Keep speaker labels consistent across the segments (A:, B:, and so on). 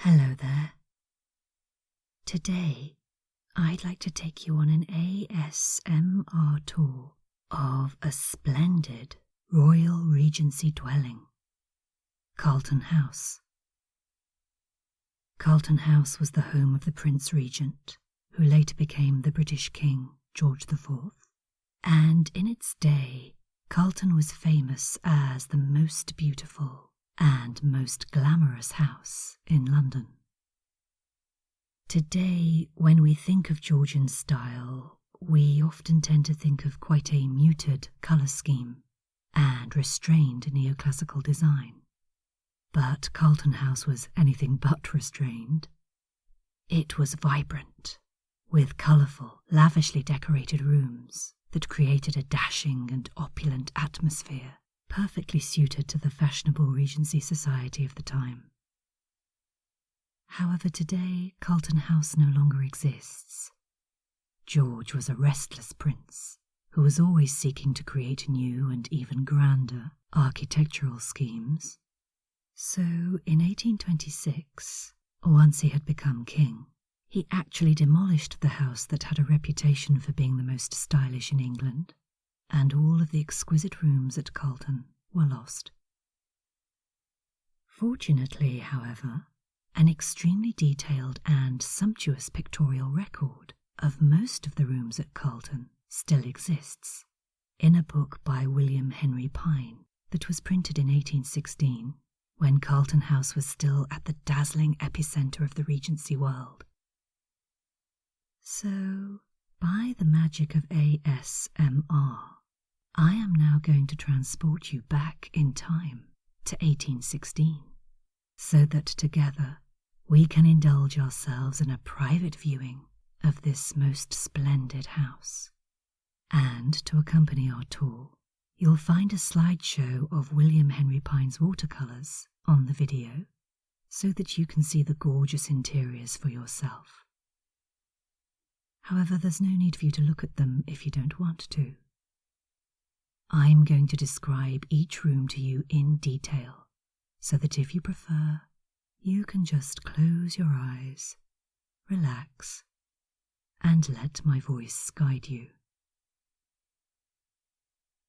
A: Hello there. Today, I'd like to take you on an ASMR tour of a splendid Royal Regency dwelling, Carlton House. Carlton House was the home of the Prince Regent, who later became the British King George IV, and in its day, Carlton was famous as the most beautiful and most glamorous house in London. Today, when we think of Georgian style, we often tend to think of quite a muted colour scheme and restrained neoclassical design. But Carlton House was anything but restrained. It was vibrant, with colourful, lavishly decorated rooms that created a dashing and opulent atmosphere perfectly suited to the fashionable Regency society of the time. However, today, Carlton House no longer exists. George was a restless prince who was always seeking to create new and even grander architectural schemes. So, in 1826, once he had become king, he actually demolished the house that had a reputation for being the most stylish in England, and all of the exquisite rooms at Carlton were lost. Fortunately, however, an extremely detailed and sumptuous pictorial record of most of the rooms at Carlton still exists, in a book by William Henry Pine that was printed in 1816, when Carlton House was still at the dazzling epicentre of the Regency world. So, by the magic of ASMR, I am now going to transport you back in time to 1816, so that together we can indulge ourselves in a private viewing of this most splendid house. And to accompany our tour, you'll find a slideshow of William Henry Pine's watercolours on the video, so that you can see the gorgeous interiors for yourself. However, there's no need for you to look at them if you don't want to. I'm going to describe each room to you in detail, so that if you prefer, you can just close your eyes, relax, and let my voice guide you.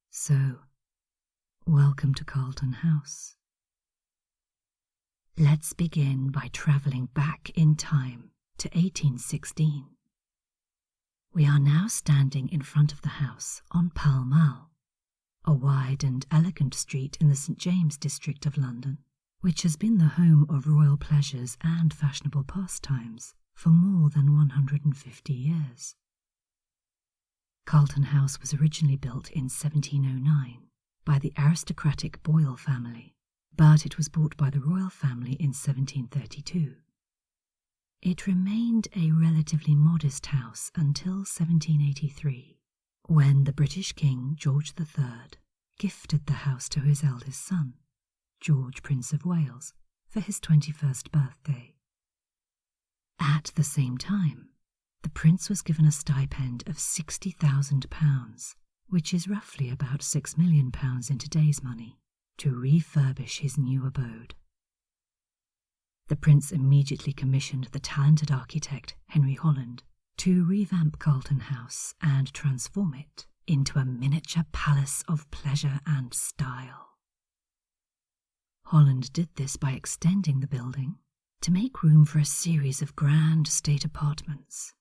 A: So, welcome to Carlton House. Let's begin by travelling back in time to 1816. We are now standing in front of the house on Pall Mall, a wide and elegant street in the St James district of London, which has been the home of royal pleasures and fashionable pastimes for more than 150 years. Carlton House was originally built in 1709 by the aristocratic Boyle family, but it was bought by the royal family in 1732. It remained a relatively modest house until 1783, when the British King George III gifted the house to his eldest son, George, Prince of Wales, for his 21st birthday. At the same time, the prince was given a stipend of £60,000, which is roughly about £6 million in today's money, to refurbish his new abode. The prince immediately commissioned the talented architect Henry Holland to revamp Carlton House and transform it into a miniature palace of pleasure and style. Holland did this by extending the building to make room for a series of grand state apartments,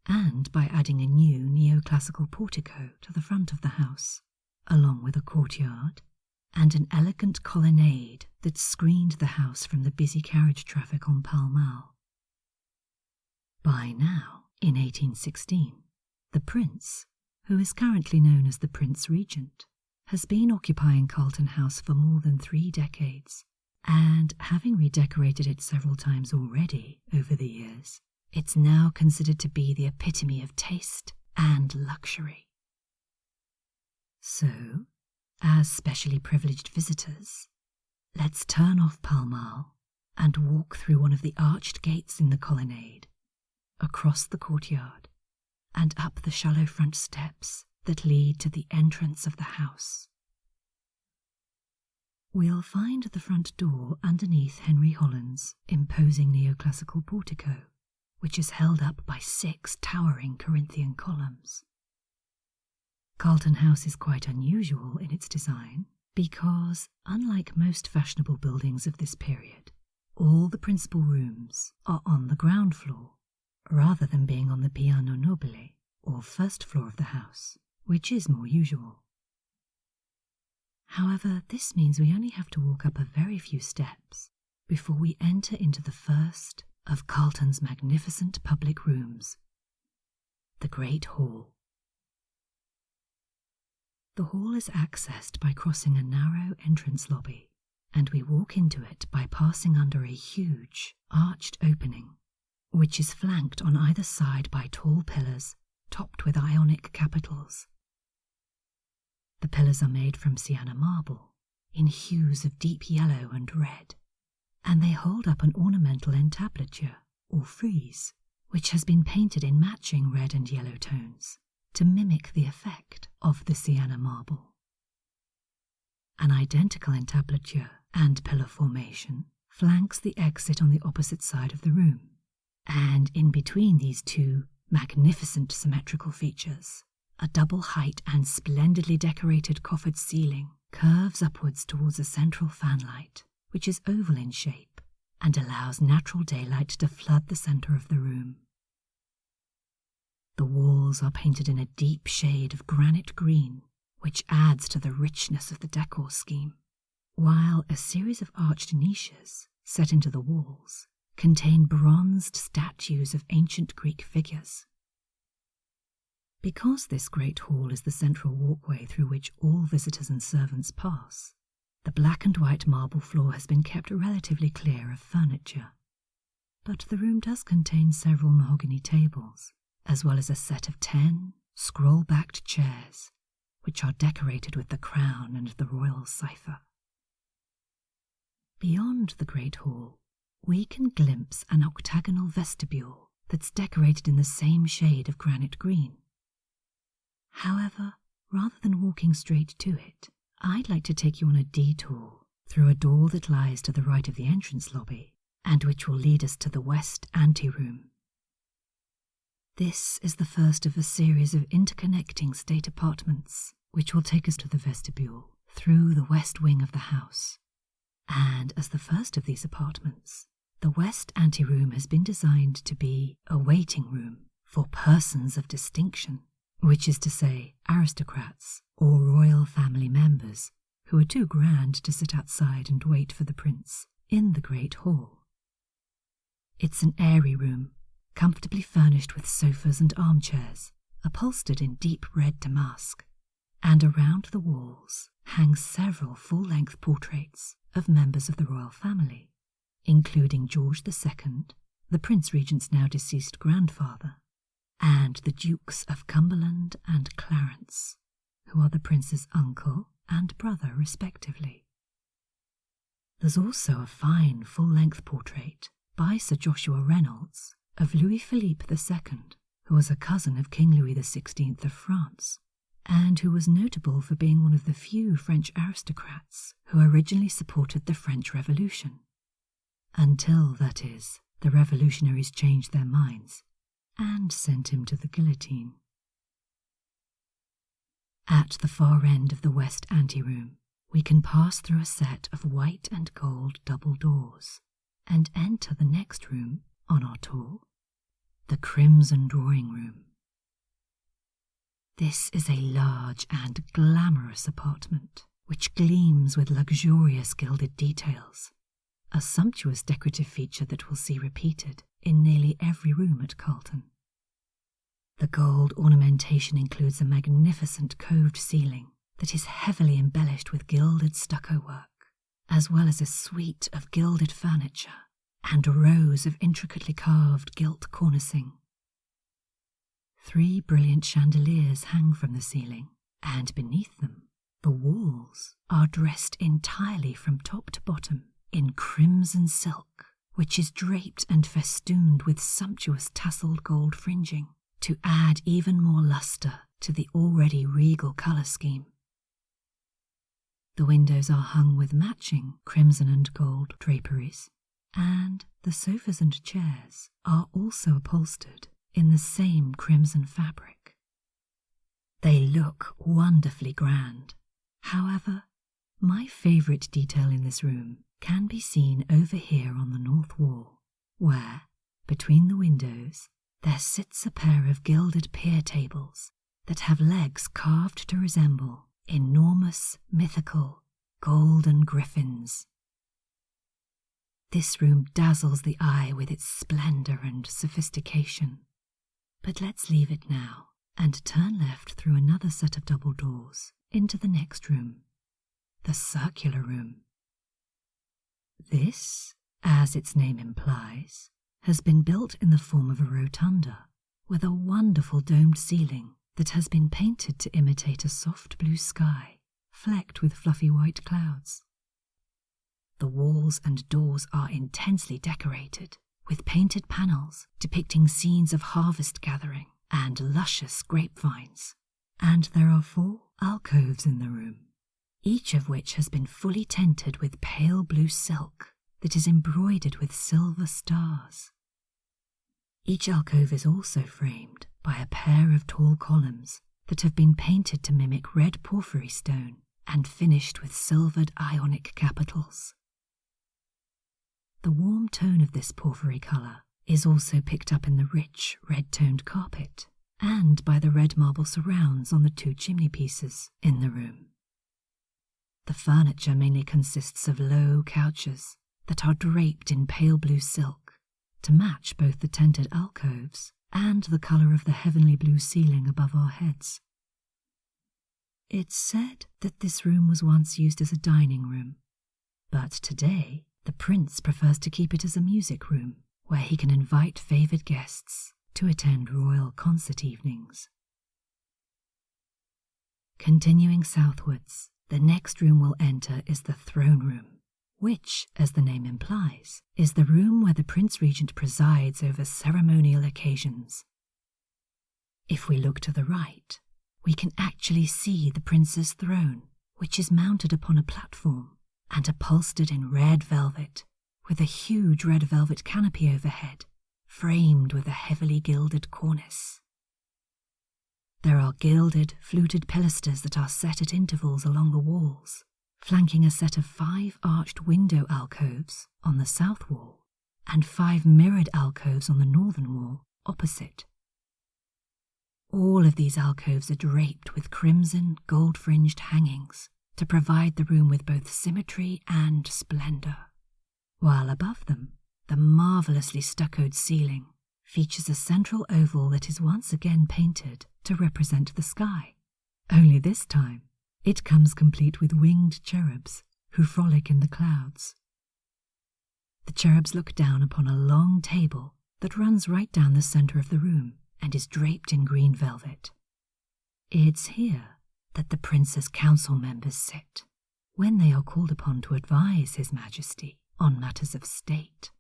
A: and by adding a new neoclassical portico to the front of the house, along with a courtyard and an elegant colonnade that screened the house from the busy carriage traffic on Pall Mall. By now, in 1816, the prince, who is currently known as the Prince Regent, has been occupying Carlton House for more than 3 decades, and having redecorated it several times already over the years, it's now considered to be the epitome of taste and luxury. So, as specially privileged visitors, let's turn off Pall Mall and walk through one of the arched gates in the colonnade, across the courtyard, and up the shallow front steps that lead to the entrance of the house. we'll find the front door underneath Henry Holland's imposing neoclassical portico, which is held up by 6 towering Corinthian columns. Carlton House is quite unusual in its design because, unlike most fashionable buildings of this period, all the principal rooms are on the ground floor, rather than being on the piano nobile, or first floor of the house, which is more usual. However, this means we only have to walk up a very few steps before we enter into the first of Carlton's magnificent public rooms, the Great Hall. The hall is accessed by crossing a narrow entrance lobby, and we walk into it by passing under a huge, arched opening, which is flanked on either side by tall pillars topped with Ionic capitals. The pillars are made from sienna marble, in hues of deep yellow and red, and they hold up an ornamental entablature, or frieze, which has been painted in matching red and yellow tones to mimic the effect of the sienna marble. An identical entablature and pillar formation flanks the exit on the opposite side of the room, and in between these two magnificent symmetrical features, a double-height and splendidly decorated coffered ceiling curves upwards towards a central fanlight, which is oval in shape and allows natural daylight to flood the centre of the room. The walls are painted in a deep shade of granite green, which adds to the richness of the decor scheme, while a series of arched niches set into the walls contain bronzed statues of ancient Greek figures. Because this great hall is the central walkway through which all visitors and servants pass, the black and white marble floor has been kept relatively clear of furniture. But the room does contain several mahogany tables, as well as a set of 10 scroll-backed chairs, which are decorated with the crown and the royal cipher. Beyond the great hall, we can glimpse an octagonal vestibule that's decorated in the same shade of granite green. However, rather than walking straight to it, I'd like to take you on a detour through a door that lies to the right of the entrance lobby, and which will lead us to the west anteroom. This is the first of a series of interconnecting state apartments, which will take us to the vestibule through the west wing of the house. And as the first of these apartments, the west anteroom has been designed to be a waiting room for persons of distinction, which is to say aristocrats or royal family members who are too grand to sit outside and wait for the prince in the great hall. It's an airy room, comfortably furnished with sofas and armchairs, upholstered in deep red damask, and around the walls hang several full-length portraits of members of the royal family, including George II, the Prince Regent's now deceased grandfather, and the Dukes of Cumberland and Clarence, who are the prince's uncle and brother respectively. There's also a fine full-length portrait by Sir Joshua Reynolds of Louis Philippe II, who was a cousin of King Louis XVI of France, and who was notable for being one of the few French aristocrats who originally supported the French Revolution. Until, that is, the revolutionaries changed their minds and sent him to the guillotine. At the far end of the west anteroom, we can pass through a set of white and gold double doors and enter the next room on our tour, the Crimson Drawing Room. This is a large and glamorous apartment, which gleams with luxurious gilded details, a sumptuous decorative feature that we'll see repeated in nearly every room at Carlton. The gold ornamentation includes a magnificent coved ceiling that is heavily embellished with gilded stucco work, as well as a suite of gilded furniture and rows of intricately carved gilt cornicing. 3 brilliant chandeliers hang from the ceiling, and beneath them, the walls are dressed entirely from top to bottom in crimson silk, which is draped and festooned with sumptuous tasselled gold fringing to add even more lustre to the already regal colour scheme. The windows are hung with matching crimson and gold draperies, and the sofas and chairs are also upholstered in the same crimson fabric. They look wonderfully grand. However, my favourite detail in this room can be seen over here on the north wall, where, between the windows, there sits a pair of gilded pier tables that have legs carved to resemble enormous, mythical, golden griffins. This room dazzles the eye with its splendour and sophistication. But let's leave it now and turn left through another set of double doors into the next room, the circular room. This, as its name implies, has been built in the form of a rotunda with a wonderful domed ceiling that has been painted to imitate a soft blue sky flecked with fluffy white clouds. The walls and doors are intensely decorated with painted panels depicting scenes of harvest gathering and luscious grapevines, and there are 4 alcoves in the room, each of which has been fully tented with pale blue silk that is embroidered with silver stars. Each alcove is also framed by a pair of tall columns that have been painted to mimic red porphyry stone and finished with silvered Ionic capitals. The warm tone of this porphyry colour is also picked up in the rich red-toned carpet and by the red marble surrounds on the 2 chimney pieces in the room. The furniture mainly consists of low couches that are draped in pale blue silk to match both the tented alcoves and the colour of the heavenly blue ceiling above our heads. It's said that this room was once used as a dining room, but today the prince prefers to keep it as a music room where he can invite favoured guests to attend royal concert evenings. Continuing southwards, the next room we'll enter is the throne room, which, as the name implies, is the room where the Prince Regent presides over ceremonial occasions. If we look to the right, we can actually see the prince's throne, which is mounted upon a platform and upholstered in red velvet, with a huge red velvet canopy overhead, framed with a heavily gilded cornice. There are gilded, fluted pilasters that are set at intervals along the walls, flanking a set of 5 arched window alcoves on the south wall and 5 mirrored alcoves on the northern wall opposite. All of these alcoves are draped with crimson, gold-fringed hangings to provide the room with both symmetry and splendour, while above them, the marvellously stuccoed ceiling features a central oval that is once again painted to represent the sky, only this time it comes complete with winged cherubs who frolic in the clouds. The cherubs look down upon a long table that runs right down the centre of the room and is draped in green velvet. It's here that the prince's council members sit when they are called upon to advise His Majesty on matters of state.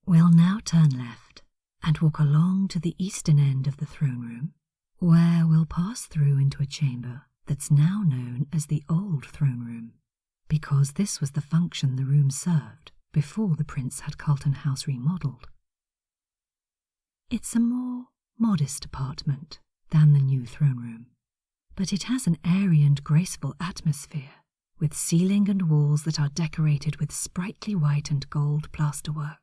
A: We'll now turn left and walk along to the eastern end of the throne room, where we'll pass through into a chamber that's now known as the Old Throne Room, because this was the function the room served before the prince had Carlton House remodelled. It's a more modest apartment than the new throne room, but it has an airy and graceful atmosphere, with ceiling and walls that are decorated with sprightly white and gold plasterwork,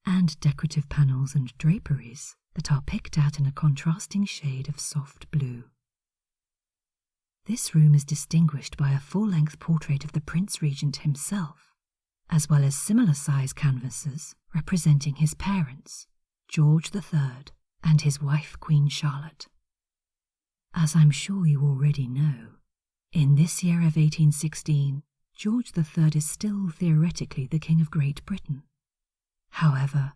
A: and decorative panels and draperies that are picked out in a contrasting shade of soft blue. This room is distinguished by a full-length portrait of the Prince Regent himself, as well as similar-size canvases representing his parents, George III, and his wife Queen Charlotte. As I'm sure you already know, in this year of 1816, George III is still theoretically the King of Great Britain. However,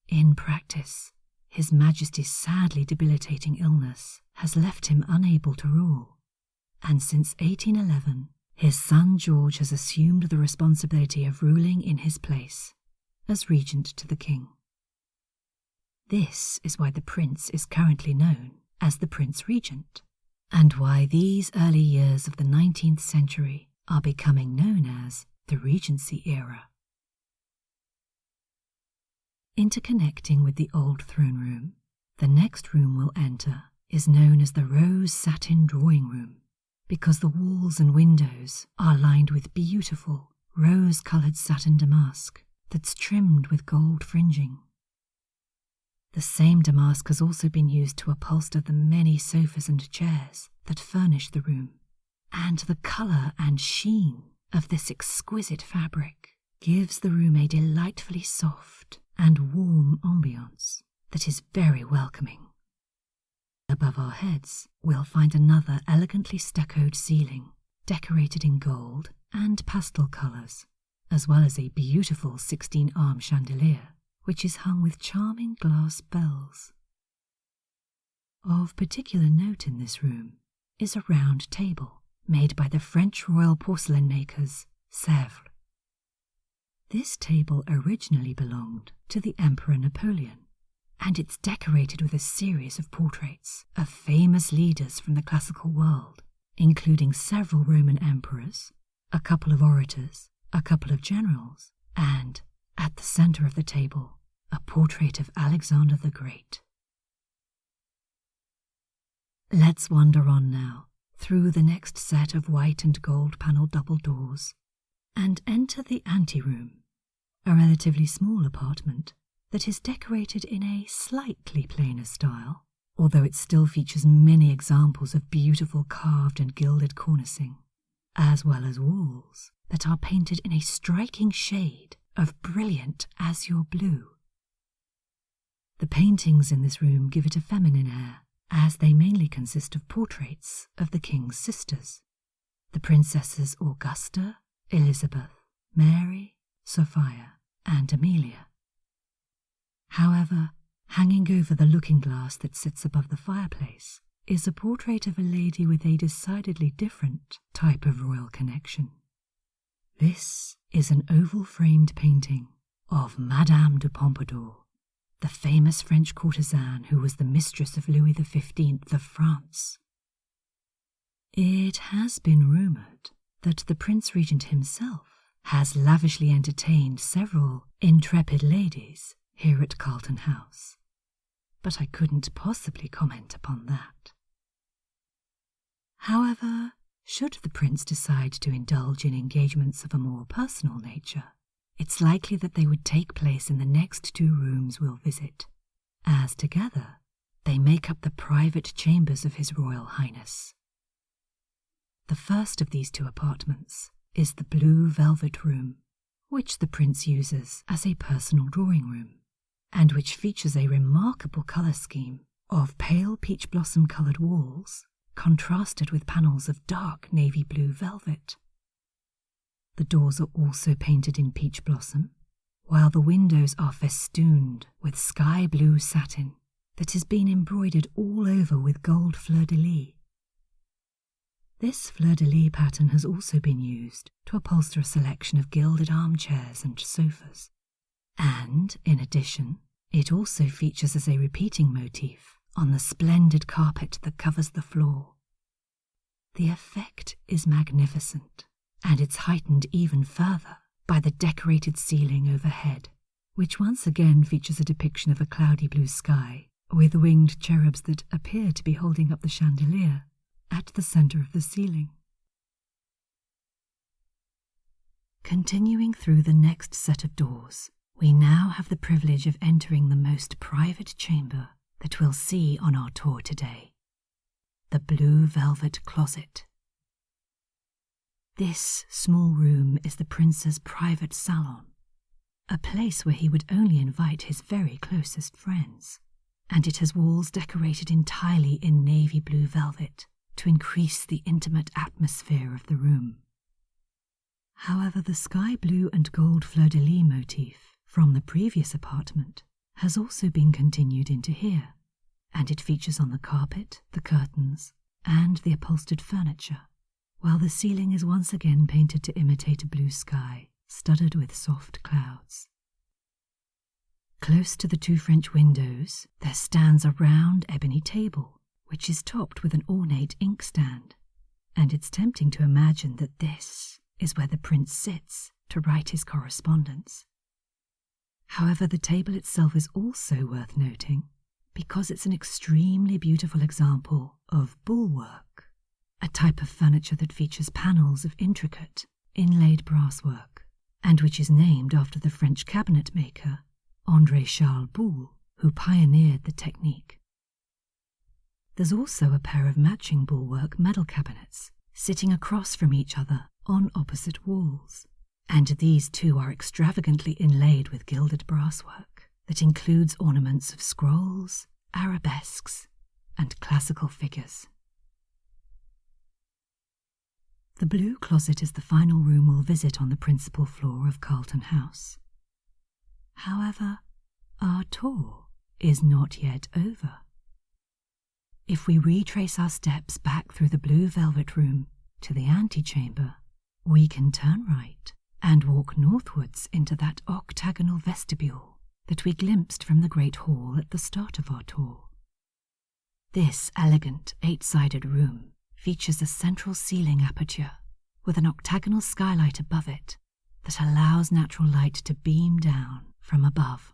A: in practice, His Majesty's sadly debilitating illness has left him unable to rule, and since 1811, his son George has assumed the responsibility of ruling in his place as regent to the king. This is why the prince is currently known as the Prince Regent, and why these early years of the 19th century are becoming known as the Regency era. Interconnecting with the old throne room, the next room we'll enter is known as the Rose Satin Drawing Room, because the walls and windows are lined with beautiful rose-coloured satin damask that's trimmed with gold fringing. The same damask has also been used to upholster the many sofas and chairs that furnish the room, and the colour and sheen of this exquisite fabric gives the room a delightfully soft and warm ambience that is very welcoming. Above our heads, we'll find another elegantly stuccoed ceiling, decorated in gold and pastel colours, as well as a beautiful 16-arm chandelier, which is hung with charming glass bells. Of particular note in this room is a round table made by the French royal porcelain makers Sèvres. This table originally belonged to the Emperor Napoleon, and it's decorated with a series of portraits of famous leaders from the classical world, including several Roman emperors, a couple of orators, a couple of generals, and, at the centre of the table, a portrait of Alexander the Great. Let's wander on now through the next set of white and gold panelled double doors and enter the anteroom, a relatively small apartment that is decorated in a slightly plainer style, although it still features many examples of beautiful carved and gilded cornicing, as well as walls that are painted in a striking shade of brilliant azure blue. The paintings in this room give it a feminine air, as they mainly consist of portraits of the king's sisters, the princesses Augusta, Elizabeth, Mary, Sophia, and Amelia. However, hanging over the looking-glass that sits above the fireplace is a portrait of a lady with a decidedly different type of royal connection. This is an oval-framed painting of Madame de Pompadour, the famous French courtesan who was the mistress of Louis XV of France. It has been rumoured that the Prince Regent himself has lavishly entertained several intrepid ladies here at Carlton House, but I couldn't possibly comment upon that. However, should the Prince decide to indulge in engagements of a more personal nature, it's likely that they would take place in the next two rooms we'll visit, as together they make up the private chambers of His Royal Highness. The first of these two apartments is the blue velvet room, which the Prince uses as a personal drawing room, and which features a remarkable colour scheme of pale peach blossom coloured walls contrasted with panels of dark navy blue velvet. The doors are also painted in peach blossom, while the windows are festooned with sky blue satin that has been embroidered all over with gold fleur-de-lis. This fleur-de-lis pattern has also been used to upholster a selection of gilded armchairs and sofas, and, in addition, it also features as a repeating motif on the splendid carpet that covers the floor. The effect is magnificent, and it's heightened even further by the decorated ceiling overhead, which once again features a depiction of a cloudy blue sky with winged cherubs that appear to be holding up the chandelier at the centre of the ceiling. Continuing through the next set of doors, we now have the privilege of entering the most private chamber that we'll see on our tour today, the blue velvet closet. This small room is the Prince's private salon, a place where he would only invite his very closest friends, and it has walls decorated entirely in navy blue velvet to increase the intimate atmosphere of the room. However, the sky blue and gold fleur-de-lis motif from the previous apartment has also been continued into here, and it features on the carpet, the curtains, and the upholstered furniture, while the ceiling is once again painted to imitate a blue sky, studded with soft clouds. Close to the two French windows, there stands a round ebony table which is topped with an ornate inkstand, and it's tempting to imagine that this is where the prince sits to write his correspondence. However, the table itself is also worth noting because it's an extremely beautiful example of bullwork, a type of furniture that features panels of intricate, inlaid brasswork, and which is named after the French cabinet maker André Charles Boulle, who pioneered the technique. There's also a pair of matching bullwork medal cabinets sitting across from each other on opposite walls, and these too are extravagantly inlaid with gilded brasswork that includes ornaments of scrolls, arabesques, and classical figures. The blue closet is the final room we'll visit on the principal floor of Carlton House. However, our tour is not yet over. If we retrace our steps back through the blue velvet room to the antechamber, we can turn right and walk northwards into that octagonal vestibule that we glimpsed from the great hall at the start of our tour. This elegant 8-sided room features a central ceiling aperture with an octagonal skylight above it that allows natural light to beam down from above.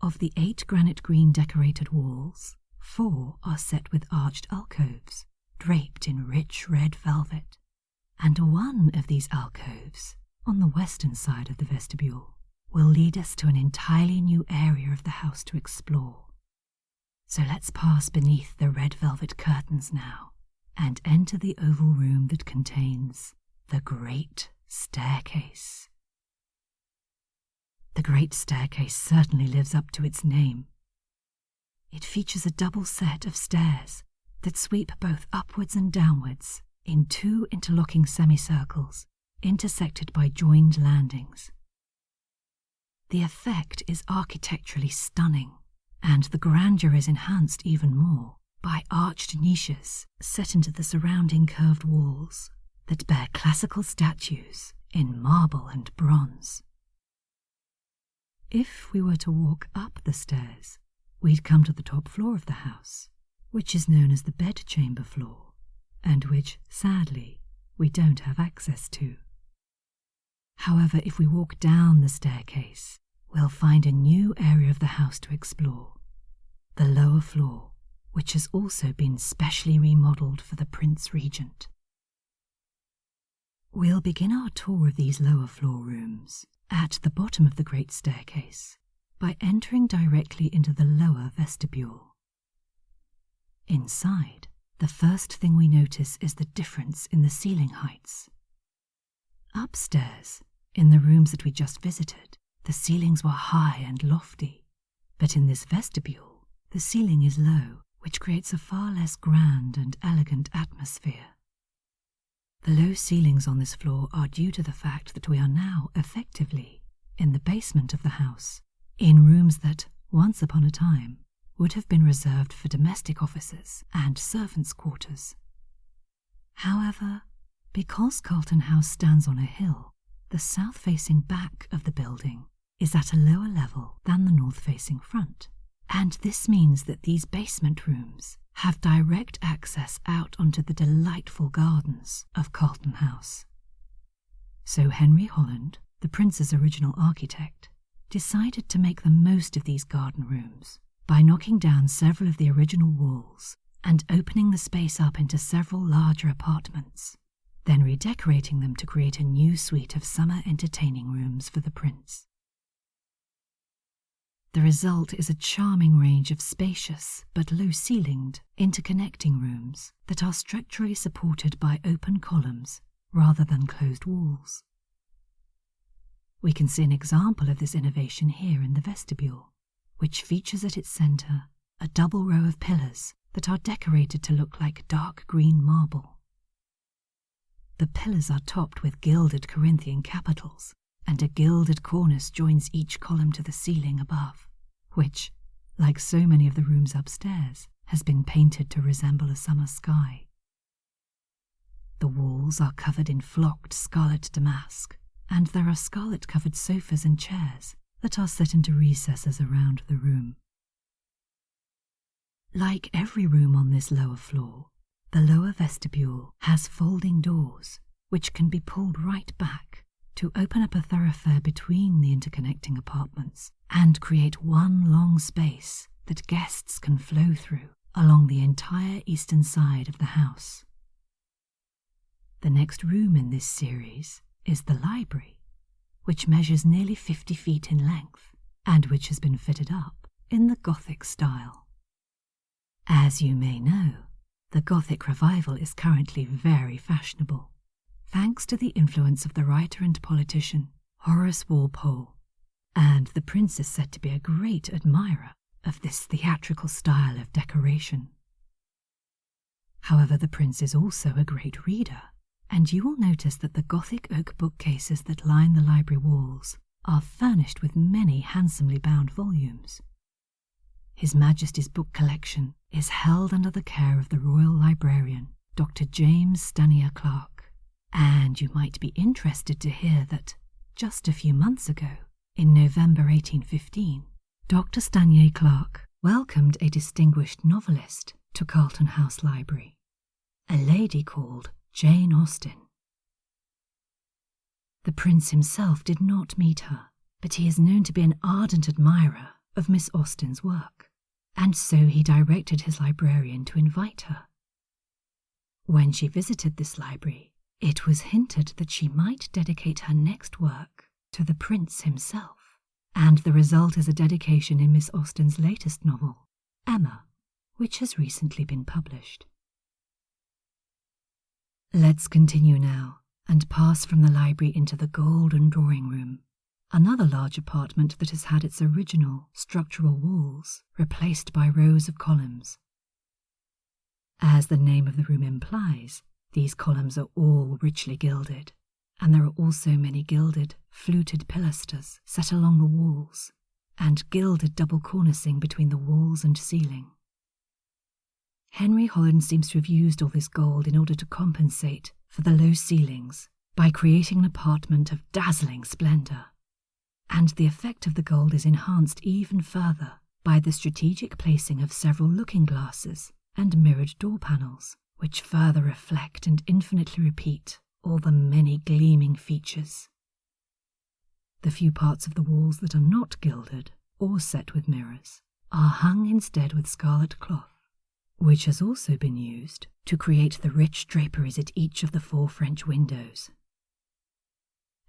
A: Of the 8 granite green decorated walls, 4 are set with arched alcoves draped in rich red velvet, and one of these alcoves, on the western side of the vestibule, will lead us to an entirely new area of the house to explore. So let's pass beneath the red velvet curtains now and enter the oval room that contains the Great Staircase. The Great Staircase certainly lives up to its name. It features a double set of stairs that sweep both upwards and downwards in 2 interlocking semicircles intersected by joined landings. The effect is architecturally stunning, and the grandeur is enhanced even more by arched niches set into the surrounding curved walls that bear classical statues in marble and bronze. If we were to walk up the stairs, we'd come to the top floor of the house, which is known as the bedchamber floor, and which, sadly, we don't have access to. However, if we walk down the staircase, we'll find a new area of the house to explore, the lower floor, which has also been specially remodelled for the Prince Regent. We'll begin our tour of these lower floor rooms at the bottom of the Great Staircase by entering directly into the lower vestibule. Inside, the first thing we notice is the difference in the ceiling heights. Upstairs, in the rooms that we just visited, the ceilings were high and lofty, but in this vestibule, the ceiling is low, which creates a far less grand and elegant atmosphere. The low ceilings on this floor are due to the fact that we are now, effectively, in the basement of the house, in rooms that, once upon a time, would have been reserved for domestic offices and servants' quarters. However, because Carlton House stands on a hill, the south-facing back of the building is at a lower level than the north-facing front, and this means that these basement rooms have direct access out onto the delightful gardens of Carlton House. So Henry Holland, the Prince's original architect, decided to make the most of these garden rooms by knocking down several of the original walls and opening the space up into several larger apartments, then redecorating them to create a new suite of summer entertaining rooms for the Prince. The result is a charming range of spacious but low-ceilinged, interconnecting rooms that are structurally supported by open columns rather than closed walls. We can see an example of this innovation here in the vestibule, which features at its centre a double row of pillars that are decorated to look like dark green marble. The pillars are topped with gilded Corinthian capitals, and a gilded cornice joins each column to the ceiling above, which, like so many of the rooms upstairs, has been painted to resemble a summer sky. The walls are covered in flocked scarlet damask, and there are scarlet-covered sofas and chairs that are set into recesses around the room. Like every room on this lower floor, the lower vestibule has folding doors which can be pulled right back to open up a thoroughfare between the interconnecting apartments and create one long space that guests can flow through along the entire eastern side of the house. The next room in this series is the library, which measures nearly 50 feet in length and which has been fitted up in the Gothic style. As you may know, the Gothic revival is currently very fashionable, thanks to the influence of the writer and politician Horace Walpole, and the prince is said to be a great admirer of this theatrical style of decoration. However, the prince is also a great reader, and you will notice that the Gothic oak bookcases that line the library walls are furnished with many handsomely bound volumes. His Majesty's book collection is held under the care of the royal librarian, Dr. James Stanier Clark, and you might be interested to hear that, just a few months ago, in November 1815, Dr. Stanier Clark welcomed a distinguished novelist to Carlton House Library, a lady called Jane Austen. The prince himself did not meet her, but he is known to be an ardent admirer of Miss Austen's work, and so he directed his librarian to invite her. When she visited this library, it was hinted that she might dedicate her next work to the prince himself, and the result is a dedication in Miss Austen's latest novel, Emma, which has recently been published. Let's continue now and pass from the library into the golden drawing room, another large apartment that has had its original structural walls replaced by rows of columns. As the name of the room implies, these columns are all richly gilded, and there are also many gilded, fluted pilasters set along the walls, and gilded double cornicing between the walls and ceiling. Henry Holland seems to have used all this gold in order to compensate for the low ceilings by creating an apartment of dazzling splendour, and the effect of the gold is enhanced even further by the strategic placing of several looking glasses and mirrored door panels, which further reflect and infinitely repeat all the many gleaming features. The few parts of the walls that are not gilded or set with mirrors are hung instead with scarlet cloth, which has also been used to create the rich draperies at each of the 4 French windows.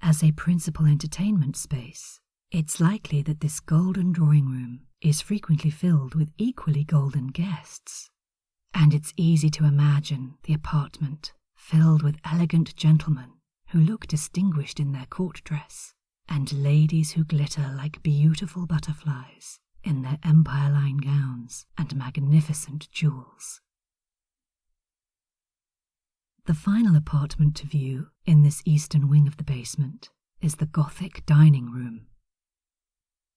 A: As a principal entertainment space, it's likely that this golden drawing room is frequently filled with equally golden guests, and it's easy to imagine the apartment filled with elegant gentlemen who look distinguished in their court dress, and ladies who glitter like beautiful butterflies in their empire-line gowns and magnificent jewels. The final apartment to view in this eastern wing of the basement is the Gothic dining room.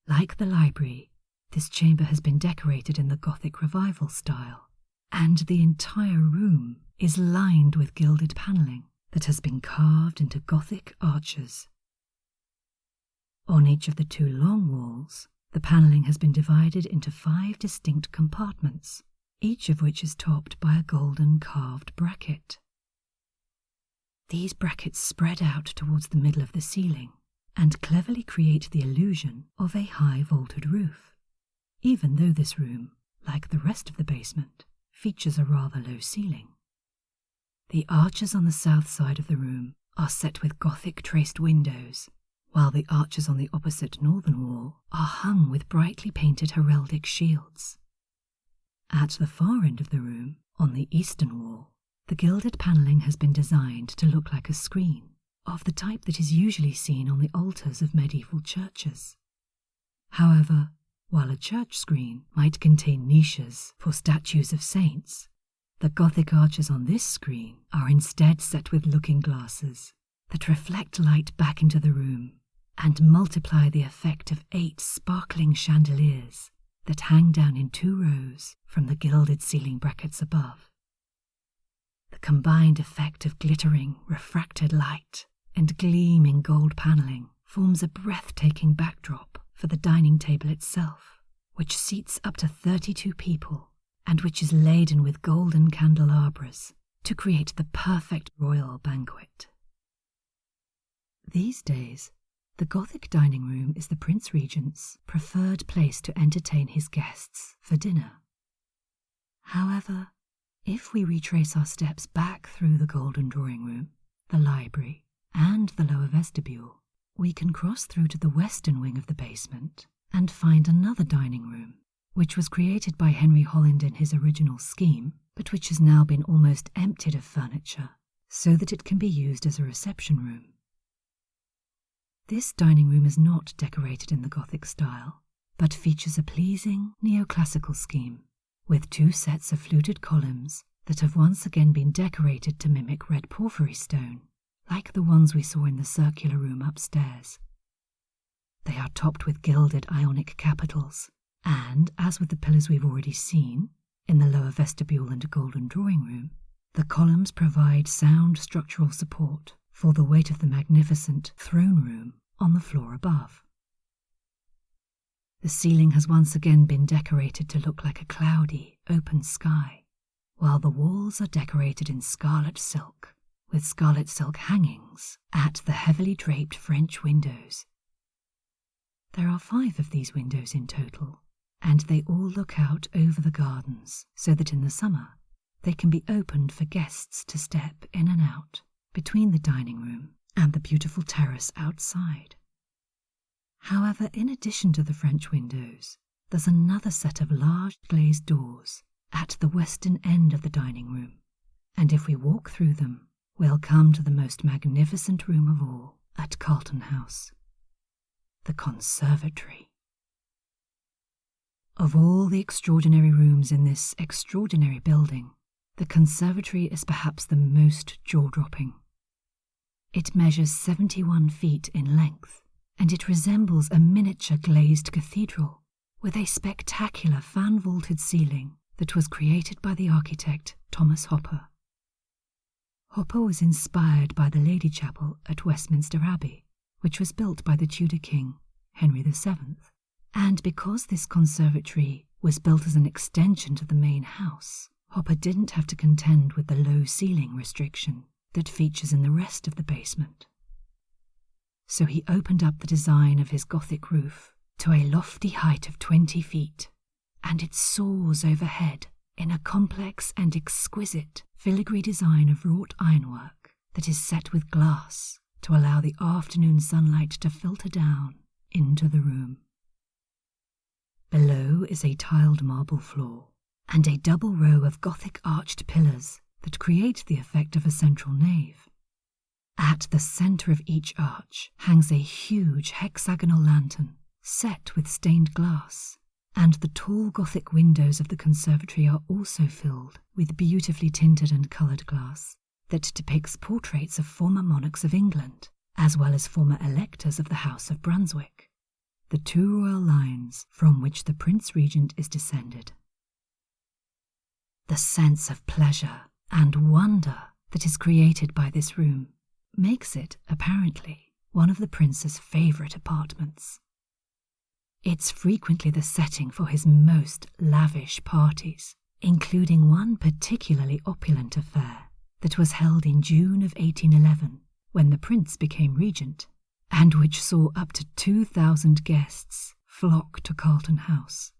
A: Like the library, this chamber has been decorated in the Gothic revival style, and the entire room is lined with gilded panelling that has been carved into Gothic arches. On each of the 2 long walls, the panelling has been divided into 5 distinct compartments, each of which is topped by a golden carved bracket. These brackets spread out towards the middle of the ceiling and cleverly create the illusion of a high vaulted roof, even though this room, like the rest of the basement, features a rather low ceiling. The arches on the south side of the room are set with Gothic traced windows, while the arches on the opposite northern wall are hung with brightly painted heraldic shields. At the far end of the room, on the eastern wall, the gilded panelling has been designed to look like a screen, of the type that is usually seen on the altars of medieval churches. However, while a church screen might contain niches for statues of saints, the Gothic arches on this screen are instead set with looking glasses that reflect light back into the room and multiply the effect of 8 sparkling chandeliers that hang down in 2 rows from the gilded ceiling brackets above. The combined effect of glittering, refracted light and gleaming gold panelling forms a breathtaking backdrop for the dining table itself, which seats up to 32 people and which is laden with golden candelabras to create the perfect royal banquet. These days, the Gothic dining room is the Prince Regent's preferred place to entertain his guests for dinner. However, if we retrace our steps back through the golden drawing room, the library, and the lower vestibule, we can cross through to the western wing of the basement and find another dining room, which was created by Henry Holland in his original scheme, but which has now been almost emptied of furniture, so that it can be used as a reception room. This dining room is not decorated in the Gothic style, but features a pleasing neoclassical scheme, with 2 sets of fluted columns that have once again been decorated to mimic red porphyry stone, like the ones we saw in the circular room upstairs. They are topped with gilded Ionic capitals, and, as with the pillars we've already seen, in the lower vestibule and golden drawing room, the columns provide sound structural support for the weight of the magnificent throne room on the floor above. The ceiling has once again been decorated to look like a cloudy, open sky, while the walls are decorated in scarlet silk, with scarlet silk hangings at the heavily draped French windows. There are 5 of these windows in total, and they all look out over the gardens so that in the summer they can be opened for guests to step in and out between the dining room and the beautiful terrace outside. However, in addition to the French windows, there's another set of large glazed doors at the western end of the dining room, and if we walk through them, we'll come to the most magnificent room of all at Carlton House, the Conservatory. Of all the extraordinary rooms in this extraordinary building, the Conservatory is perhaps the most jaw-dropping. It measures 71 feet in length, and it resembles a miniature glazed cathedral with a spectacular fan-vaulted ceiling that was created by the architect Thomas Hopper. Hopper was inspired by the Lady Chapel at Westminster Abbey, which was built by the Tudor king, Henry VII, and because this conservatory was built as an extension to the main house, Hopper didn't have to contend with the low ceiling restriction that features in the rest of the basement. So he opened up the design of his Gothic roof to a lofty height of 20 feet, and it soars overhead in a complex and exquisite filigree design of wrought ironwork that is set with glass to allow the afternoon sunlight to filter down into the room. Below is a tiled marble floor and a double row of Gothic arched pillars that create the effect of a central nave. At the centre of each arch hangs a huge hexagonal lantern set with stained glass, and the tall Gothic windows of the conservatory are also filled with beautifully tinted and coloured glass that depicts portraits of former monarchs of England, as well as former electors of the House of Brunswick, the 2 royal lines from which the Prince Regent is descended. The sense of pleasure and wonder that is created by this room makes it, apparently, one of the prince's favourite apartments. It's frequently the setting for his most lavish parties, including one particularly opulent affair that was held in June of 1811, when the prince became regent, and which saw up to 2,000 guests flock to Carlton House.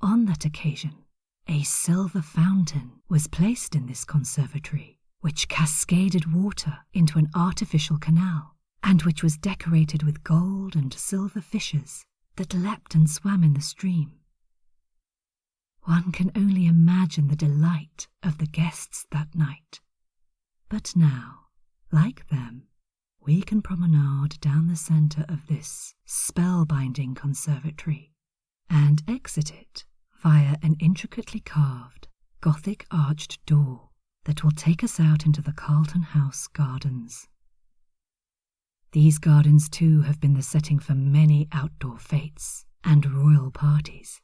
A: On that occasion, a silver fountain was placed in this conservatory, which cascaded water into an artificial canal, and which was decorated with gold and silver fishes that leapt and swam in the stream. One can only imagine the delight of the guests that night. But now, like them, we can promenade down the centre of this spellbinding conservatory and exit it via an intricately carved, Gothic arched door that will take us out into the Carlton House gardens. These gardens too have been the setting for many outdoor fetes and royal parties.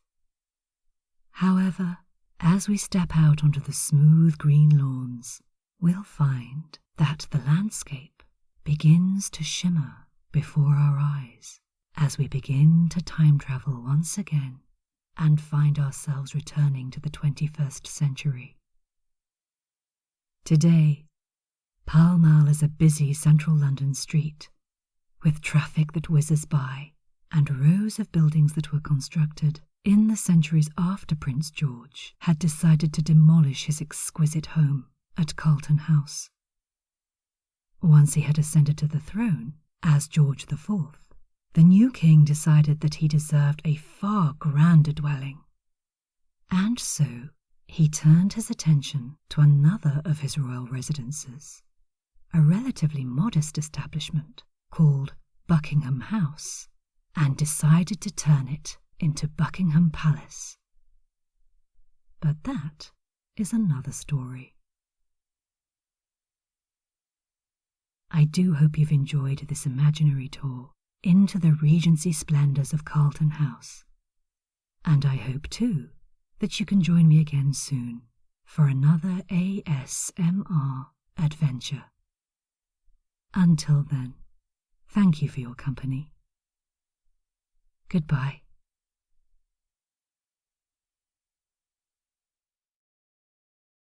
A: However, as we step out onto the smooth green lawns, we'll find that the landscape begins to shimmer before our eyes as we begin to time travel once again and find ourselves returning to the 21st century. Today, Pall Mall is a busy central London street, with traffic that whizzes by and rows of buildings that were constructed in the centuries after Prince George had decided to demolish his exquisite home at Carlton House. Once he had ascended to the throne as George IV, the new king decided that he deserved a far grander dwelling. And so he turned his attention to another of his royal residences, a relatively modest establishment called Buckingham House, and decided to turn it into Buckingham Palace. But that is another story. I do hope you've enjoyed this imaginary tour into the Regency splendours of Carlton House, and I hope too that you can join me again soon for another ASMR adventure. Until then, thank you for your company. Goodbye.